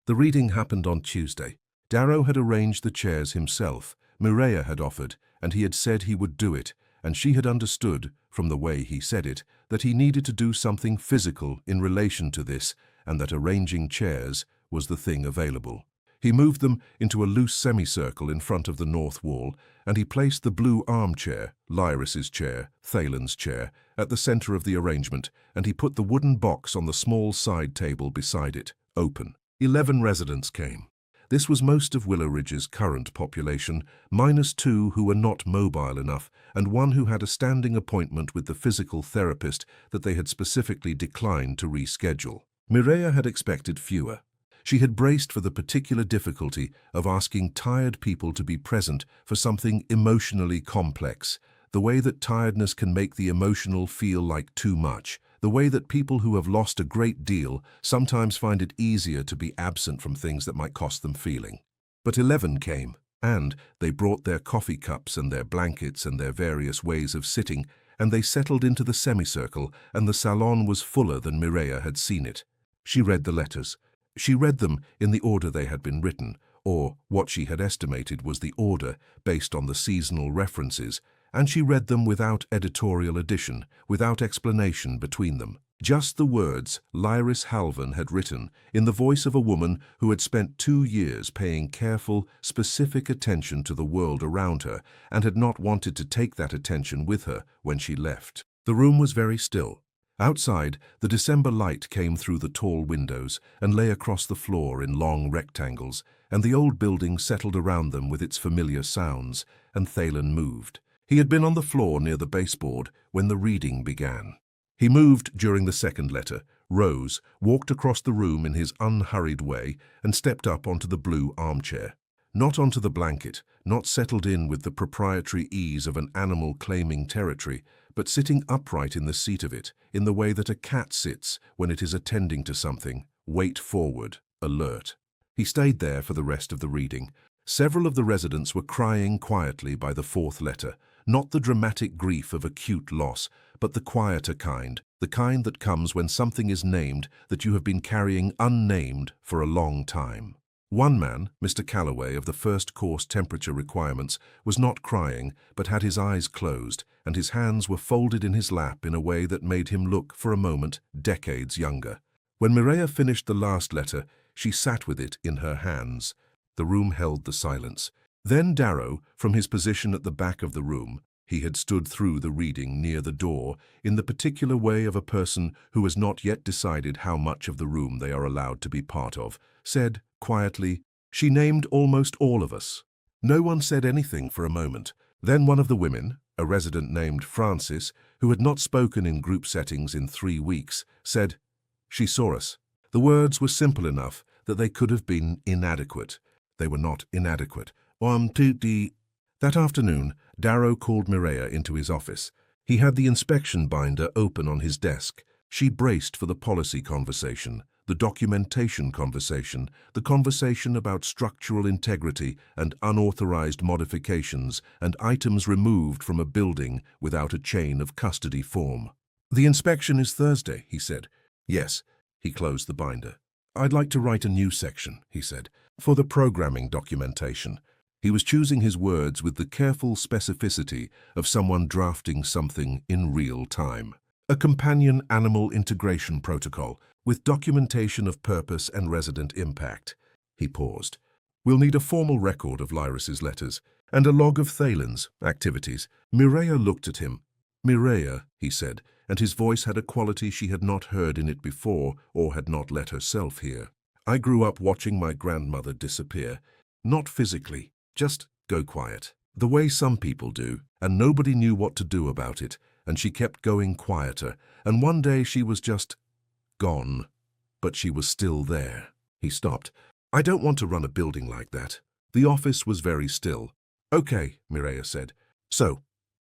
Speaker 1: The reading happened on Tuesday. Darrow had arranged the chairs himself, Mireia had offered, and he had said he would do it, and she had understood, from the way he said it, that he needed to do something physical in relation to this, and that arranging chairs was the thing available. He moved them into a loose semicircle in front of the north wall, and he placed the blue armchair, Lyris's chair, Phalen's chair, at the center of the arrangement, and he put the wooden box on the small side table beside it, open. 11 residents came. This was most of Willow Ridge's current population, minus 2 who were not mobile enough, and 1 who had a standing appointment with the physical therapist that they had specifically declined to reschedule. Mireia had expected fewer. She had braced for the particular difficulty of asking tired people to be present for something emotionally complex, the way that tiredness can make the emotional feel like too much, the way that people who have lost a great deal sometimes find it easier to be absent from things that might cost them feeling. But 11 came, and they brought their coffee cups and their blankets and their various ways of sitting, and they settled into the semicircle, and the salon was fuller than Mireia had seen it. She read the letters. She read them in the order they had been written, or what she had estimated was the order based on the seasonal references, and she read them without editorial addition, without explanation between them. Just the words Lyris Halvan had written in the voice of a woman who had spent 2 years paying careful, specific attention to the world around her and had not wanted to take that attention with her when she left. The room was very still. Outside, the December light came through the tall windows and lay across the floor in long rectangles, and the old building settled around them with its familiar sounds, and Phalen moved. He had been on the floor near the baseboard when the reading began. He moved during the second letter, rose, walked across the room in his unhurried way, and stepped up onto the blue armchair. Not onto the blanket, not settled in with the proprietary ease of an animal claiming territory, but sitting upright in the seat of it, in the way that a cat sits when it is attending to something, weight forward, alert. He stayed there for the rest of the reading. Several of the residents were crying quietly by the fourth letter, not the dramatic grief of acute loss, but the quieter kind, the kind that comes when something is named that you have been carrying unnamed for a long time. One man, Mr. Calloway of the first course temperature requirements, was not crying, but had his eyes closed, and his hands were folded in his lap in a way that made him look, for a moment, decades younger. When Mireia finished the last letter, she sat with it in her hands. The room held the silence. Then Darrow, from his position at the back of the room, he had stood through the reading near the door, in the particular way of a person who has not yet decided how much of the room they are allowed to be part of, said, quietly, "She named almost all of us." No one said anything for a moment. Then one of the women, a resident named Frances, who had not spoken in group settings in 3 weeks, said, "She saw us." The words were simple enough that they could have been inadequate. They were not inadequate. That afternoon, Darrow called Mireia into his office. He had the inspection binder open on his desk. She braced for the policy conversation, the documentation conversation, the conversation about structural integrity and unauthorized modifications and items removed from a building without a chain of custody form. "The inspection is Thursday," he said. "Yes." He closed the binder. "I'd like to write a new section," he said, "for the programming documentation." He was choosing his words with the careful specificity of someone drafting something in real time. "A companion animal integration protocol with documentation of purpose and resident impact." He paused. "We'll need a formal record of Lyris's letters and a log of Phalen's activities." Mireia looked at him. "Mireia," he said, and his voice had a quality she had not heard in it before or had not let herself hear. "I grew up watching my grandmother disappear. Not physically, just go quiet. The way some people do, and nobody knew what to do about it, and she kept going quieter, and one day she was just gone. But she was still there." He stopped. "I don't want to run a building like that." The office was very still. "Okay," Mireia said. "So,"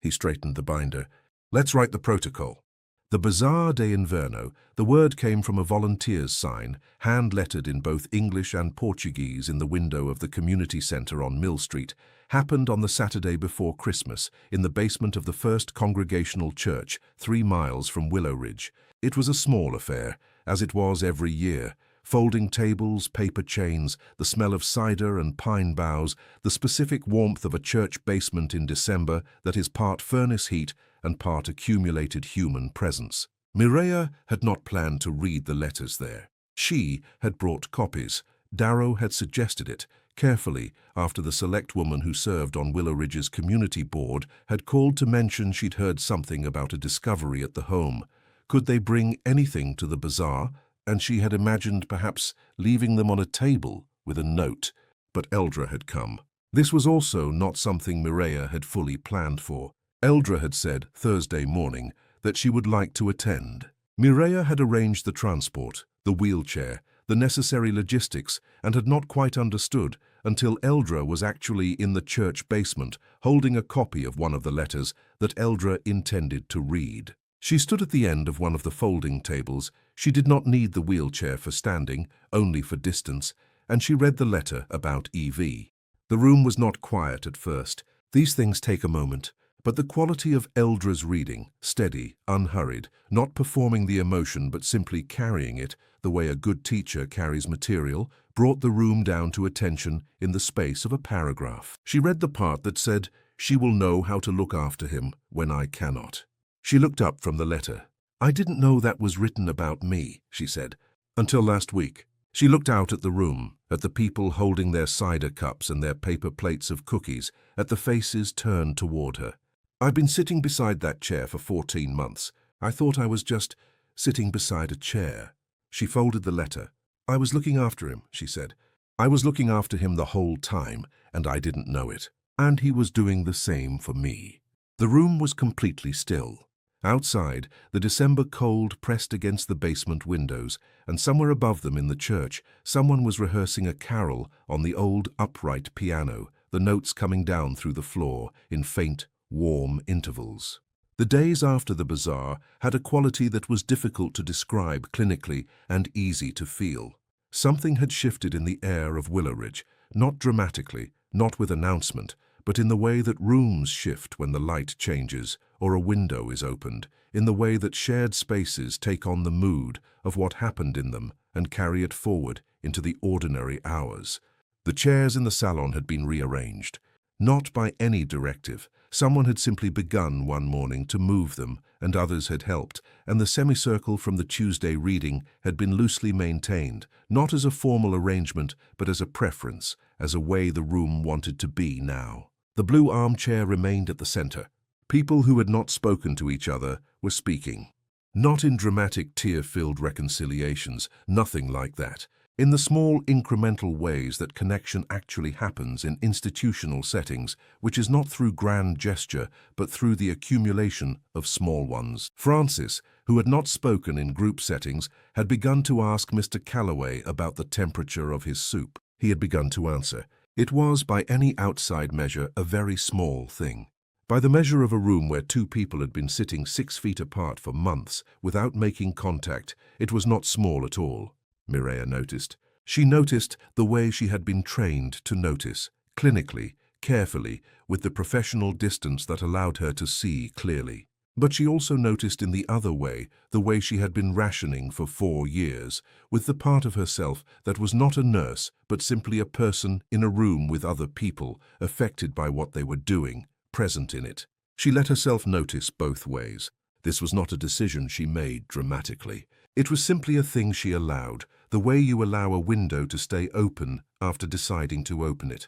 Speaker 1: he straightened the binder, "let's write the protocol." The Bazar de Inverno, the word came from a volunteer's sign, hand-lettered in both English and Portuguese in the window of the community centre on Mill Street, happened on the Saturday before Christmas, in the basement of the First Congregational Church, 3 miles from Willow Ridge. It was a small affair, as it was every year. Folding tables, paper chains, the smell of cider and pine boughs, the specific warmth of a church basement in December that is part furnace heat and part accumulated human presence. Mireia had not planned to read the letters there. She had brought copies. Darrow had suggested it, carefully, after the select woman who served on Willow Ridge's community board had called to mention she'd heard something about a discovery at the home. Could they bring anything to the bazaar? And she had imagined perhaps leaving them on a table with a note. But Eldra had come. This was also not something Mireia had fully planned for. Eldra had said Thursday morning that she would like to attend. Mireia had arranged the transport, the wheelchair, the necessary logistics, and had not quite understood until Eldra was actually in the church basement, holding a copy of one of the letters that Eldra intended to read. She stood at the end of one of the folding tables. She did not need the wheelchair for standing, only for distance, and she read the letter about EV. The room was not quiet at first. These things take a moment. But the quality of Eldra's reading, steady, unhurried, not performing the emotion but simply carrying it, the way a good teacher carries material, brought the room down to attention in the space of a paragraph. She read the part that said, "She will know how to look after him when I cannot." She looked up from the letter. "I didn't know that was written about me," she said, "until last week." She looked out at the room, at the people holding their cider cups and their paper plates of cookies, at the faces turned toward her. "I've been sitting beside that chair for 14 months. I thought I was just sitting beside a chair." She folded the letter. "I was looking after him," she said. "I was looking after him the whole time, and I didn't know it. And he was doing the same for me." The room was completely still. Outside, the December cold pressed against the basement windows, and somewhere above them in the church, someone was rehearsing a carol on the old upright piano, the notes coming down through the floor in faint, warm intervals. The days after the bazaar had a quality that was difficult to describe clinically and easy to feel. Something had shifted in the air of Willowridge, not dramatically, not with announcement, but in the way that rooms shift when the light changes or a window is opened, in the way that shared spaces take on the mood of what happened in them and carry it forward into the ordinary hours. The chairs in the salon had been rearranged. Not by any directive. Someone had simply begun one morning to move them, and others had helped, and the semicircle from the Tuesday reading had been loosely maintained, not as a formal arrangement, but as a preference, as a way the room wanted to be now. The blue armchair remained at the center. People who had not spoken to each other were speaking. Not in dramatic tear-filled reconciliations, nothing like that. In the small incremental ways that connection actually happens in institutional settings, which is not through grand gesture, but through the accumulation of small ones. Francis, who had not spoken in group settings, had begun to ask Mr. Calloway about the temperature of his soup. He had begun to answer. It was, by any outside measure, a very small thing. By the measure of a room where two people had been sitting 6 feet apart for months without making contact, it was not small at all. Mireia noticed. She noticed the way she had been trained to notice, clinically, carefully, with the professional distance that allowed her to see clearly. But she also noticed in the other way, the way she had been rationing for 4 years, with the part of herself that was not a nurse, but simply a person in a room with other people, affected by what they were doing, present in it. She let herself notice both ways. This was not a decision she made dramatically. It was simply a thing she allowed, the way you allow a window to stay open after deciding to open it.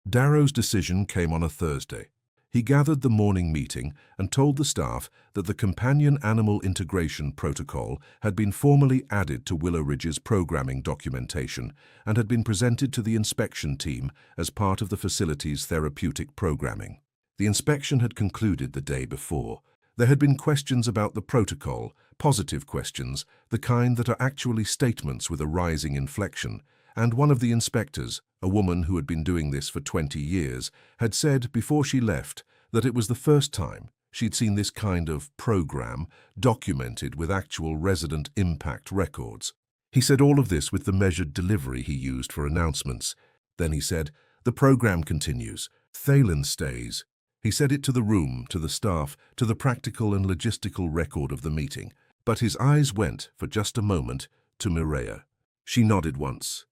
Speaker 1: Darrow's decision came on a Thursday. He gathered the morning meeting and told the staff that the Companion Animal Integration Protocol had been formally added to Willowridge's programming documentation and had been presented to the inspection team as part of the facility's therapeutic programming. The inspection had concluded the day before. There had been questions about the protocol, positive questions, the kind that are actually statements with a rising inflection, and one of the inspectors, a woman who had been doing this for 20 years, had said before she left that it was the first time she'd seen this kind of program documented with actual resident impact records. He said all of this with the measured delivery he used for announcements. Then he said, "The program continues. Phalen stays." He said it to the room, to the staff, to the practical and logistical record of the meeting. But his eyes went, for just a moment, to Mireia. She nodded once.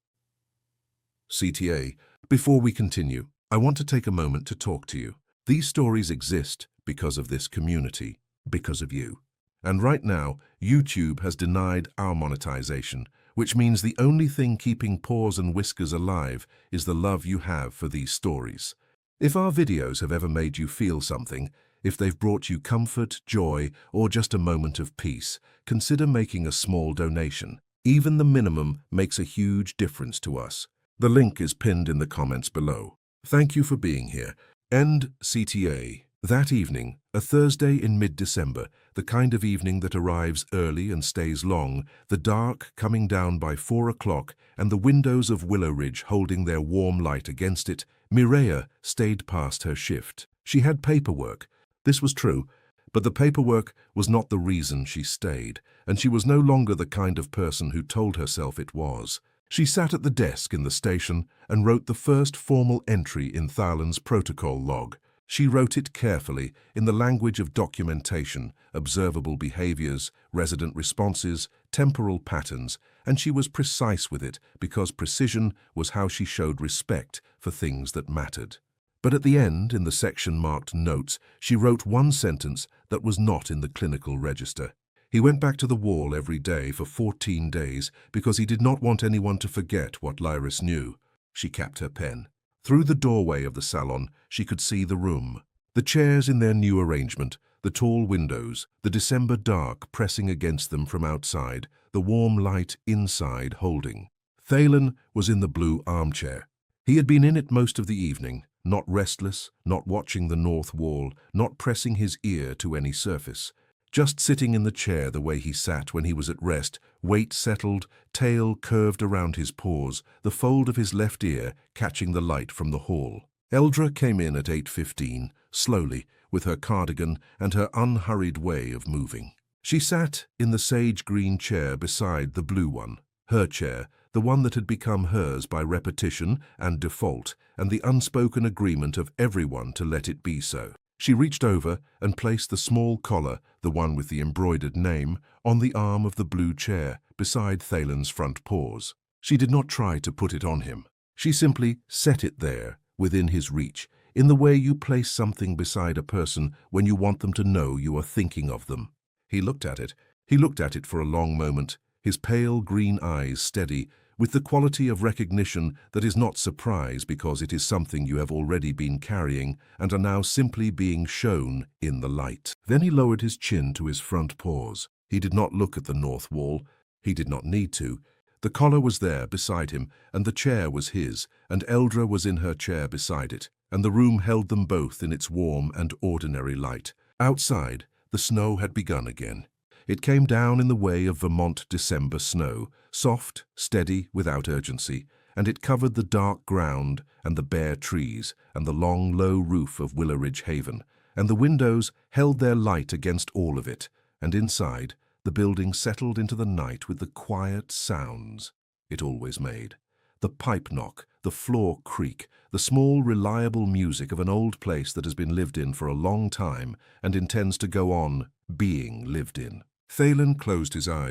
Speaker 1: "CTA, before we continue, I want to take a moment to talk to you. These stories exist because of this community, because of you. And right now, YouTube has denied our monetization, which means the only thing keeping Paws and Whiskers alive is the love you have for these stories. If our videos have ever made you feel something, if they've brought you comfort, joy, or just a moment of peace, consider making a small donation. Even the minimum makes a huge difference to us. The link is pinned in the comments below. Thank you for being here. End CTA. That evening, a Thursday in mid-December, the kind of evening that arrives early and stays long, the dark coming down by 4 o'clock and the windows of Willowridge holding their warm light against it, Mireia stayed past her shift. She had paperwork. This was true, but the paperwork was not the reason she stayed, and she was no longer the kind of person who told herself it was. She sat at the desk in the station and wrote the first formal entry in Phalen's protocol log. She wrote it carefully, in the language of documentation, observable behaviors, resident responses, temporal patterns, and she was precise with it because precision was how she showed respect for things that mattered. But at the end, in the section marked Notes, she wrote one sentence that was not in the clinical register. He went back to the wall every day for 14 days because he did not want anyone to forget what Lyris knew. She capped her pen. Through the doorway of the salon, she could see the room. The chairs in their new arrangement, the tall windows, the December dark pressing against them from outside, the warm light inside holding. Phalen was in the blue armchair. He had been in it most of the evening, not restless, not watching the north wall, not pressing his ear to any surface. Just sitting in the chair the way he sat when he was at rest, weight settled, tail curved around his paws, the fold of his left ear catching the light from the hall. Eldra came in at 8:15, slowly, with her cardigan and her unhurried way of moving. She sat in the sage-green chair beside the blue one, her chair, the one that had become hers by repetition and default, and the unspoken agreement of everyone to let it be so. She reached over and placed the small collar, the one with the embroidered name, on the arm of the blue chair, beside Phalen's front paws. She did not try to put it on him. She simply set it there, within his reach, in the way you place something beside a person when you want them to know you are thinking of them. He looked at it. He looked at it for a long moment, his pale green eyes steady, with the quality of recognition that is not surprise because it is something you have already been carrying and are now simply being shown in the light. Then he lowered his chin to his front paws. He did not look at the north wall. He did not need to. The collar was there beside him, and the chair was his, and Eldra was in her chair beside it, and the room held them both in its warm and ordinary light. Outside, the snow had begun again. It came down in the way of Vermont December snow, soft, steady, without urgency, and it covered the dark ground and the bare trees and the long, low roof of Willowridge Haven, and the windows held their light against all of it, and inside, the building settled into the night with the quiet sounds it always made. The pipe knock, the floor creak, the small, reliable music of an old place that has been lived in for a long time and intends to go on being lived in. Phalen closed his eyes.